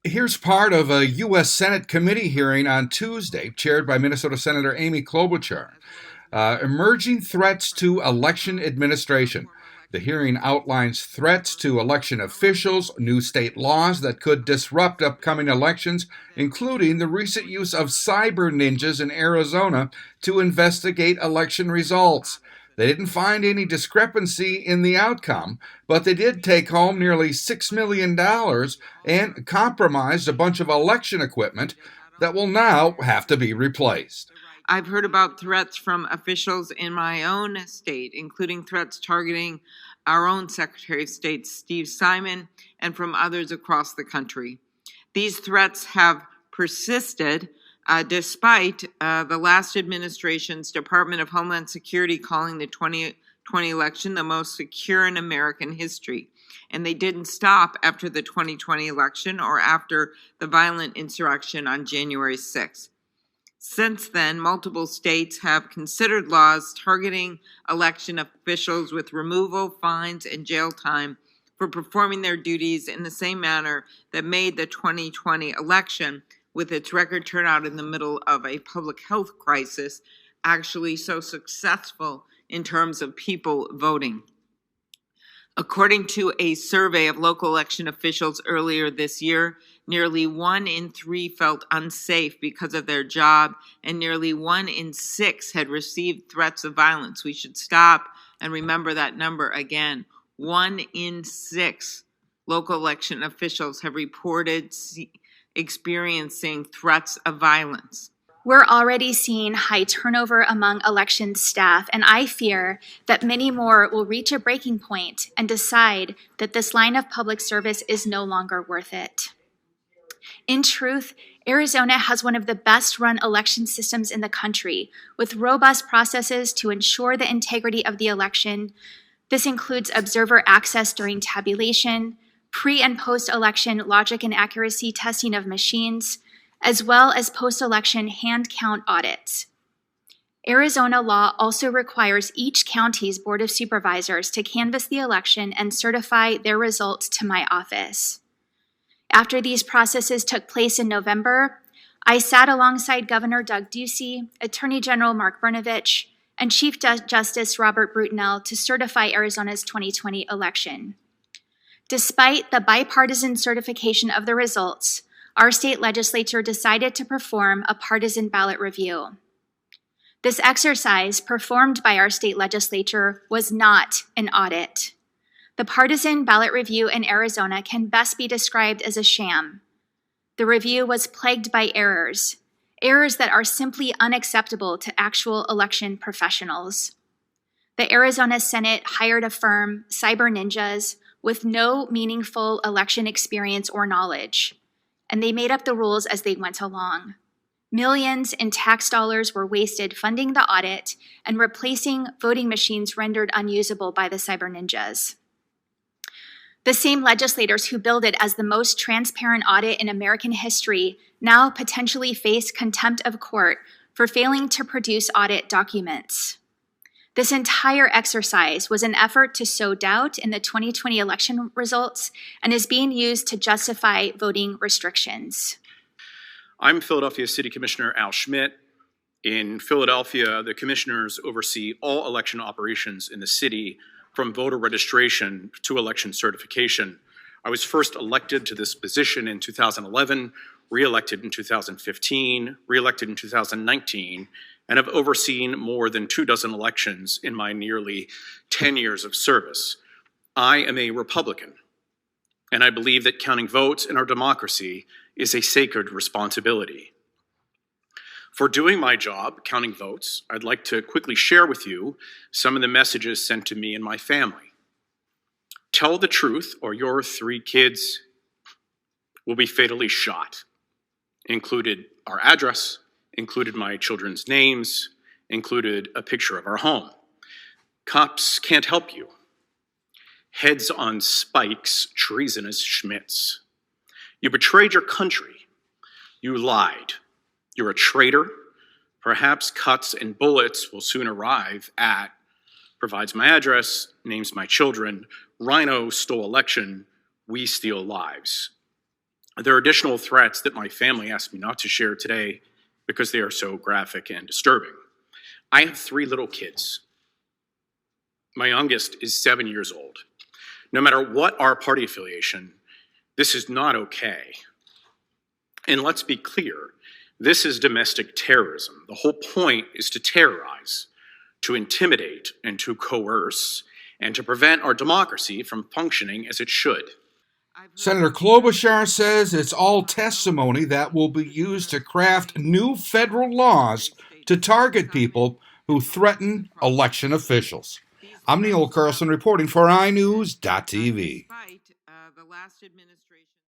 Here's part of a U.S. Senate committee hearing on Tuesday, chaired by Minnesota Senator Amy Klobuchar. Emerging threats to election administration. The hearing outlines threats to election officials, new state laws that could disrupt upcoming elections, including the recent use of cyber ninjas in Arizona to investigate election results. They didn't find any discrepancy in the outcome, but they did take home nearly $6 million and compromised a bunch of election equipment that will now have to be replaced. I've heard about threats from officials in my own state, including threats targeting our own Secretary of State, Steve Simon, and from others across the country. These threats have persisted despite the last administration's Department of Homeland Security calling the 2020 election the most secure in American history. And they didn't stop after the 2020 election or after the violent insurrection on January 6th. Since then, multiple states have considered laws targeting election officials with removal, fines, and jail time for performing their duties in the same manner that made the 2020 election, with its record turnout in the middle of a public health crisis, actually so successful in terms of people voting. According to a survey of local election officials earlier this year, nearly 1 in 3 felt unsafe because of their job, and nearly 1 in 6 had received threats of violence. We should stop and remember that number again. 1 in 6 local election officials have reported experiencing threats of violence. We're already seeing high turnover among election staff, and I fear that many more will reach a breaking point and decide that this line of public service is no longer worth it. In truth, Arizona has one of the best-run election systems in the country, with robust processes to ensure the integrity of the election. This includes observer access during tabulation, pre- and post-election logic and accuracy testing of machines, as well as post-election hand count audits. Arizona law also requires each county's Board of Supervisors to canvass the election and certify their results to my office. After these processes took place in November, I sat alongside Governor Doug Ducey, Attorney General Mark Brnovich, and Chief Justice Robert Brutinel to certify Arizona's 2020 election. Despite the bipartisan certification of the results, our state legislature decided to perform a partisan ballot review. This exercise, performed by our state legislature, was not an audit. The partisan ballot review in Arizona can best be described as a sham. The review was plagued by errors that are simply unacceptable to actual election professionals. The Arizona Senate hired a firm, Cyber Ninjas, with no meaningful election experience or knowledge, and they made up the rules as they went along. Millions in tax dollars were wasted funding the audit and replacing voting machines rendered unusable by the Cyber Ninjas. The same legislators who billed it as the most transparent audit in American history now potentially face contempt of court for failing to produce audit documents. This entire exercise was an effort to sow doubt in the 2020 election results and is being used to justify voting restrictions. I'm Philadelphia City Commissioner Al Schmidt. In Philadelphia, the commissioners oversee all election operations in the city, from voter registration to election certification. I was first elected to this position in 2011, re-elected in 2015, re-elected in 2019, and have overseen more than 24 elections in my nearly 10 years of service. I am a Republican, and I believe that counting votes in our democracy is a sacred responsibility. For doing my job, counting votes, I'd like to quickly share with you some of the messages sent to me and my family. Tell the truth, or your 3 kids will be fatally shot. Included our address, included my children's names, included a picture of our home. Cops can't help you. Heads on spikes, treasonous Schmidts. You betrayed your country. You lied. You're a traitor. Perhaps cuts and bullets will soon arrive at, provides my address, names my children, Rhino stole election, we steal lives. There are additional threats that my family asked me not to share today because they are so graphic and disturbing. I have 3 little kids. My youngest is 7 years old. No matter what our party affiliation, this is not okay. And let's be clear, this is domestic terrorism. The whole point is to terrorize, to intimidate, and to coerce, and to prevent our democracy from functioning as it should. Senator Klobuchar says it's all testimony that will be used to craft new federal laws to target people who threaten election officials. I'm Neil Carlson reporting for iNewZ.TV.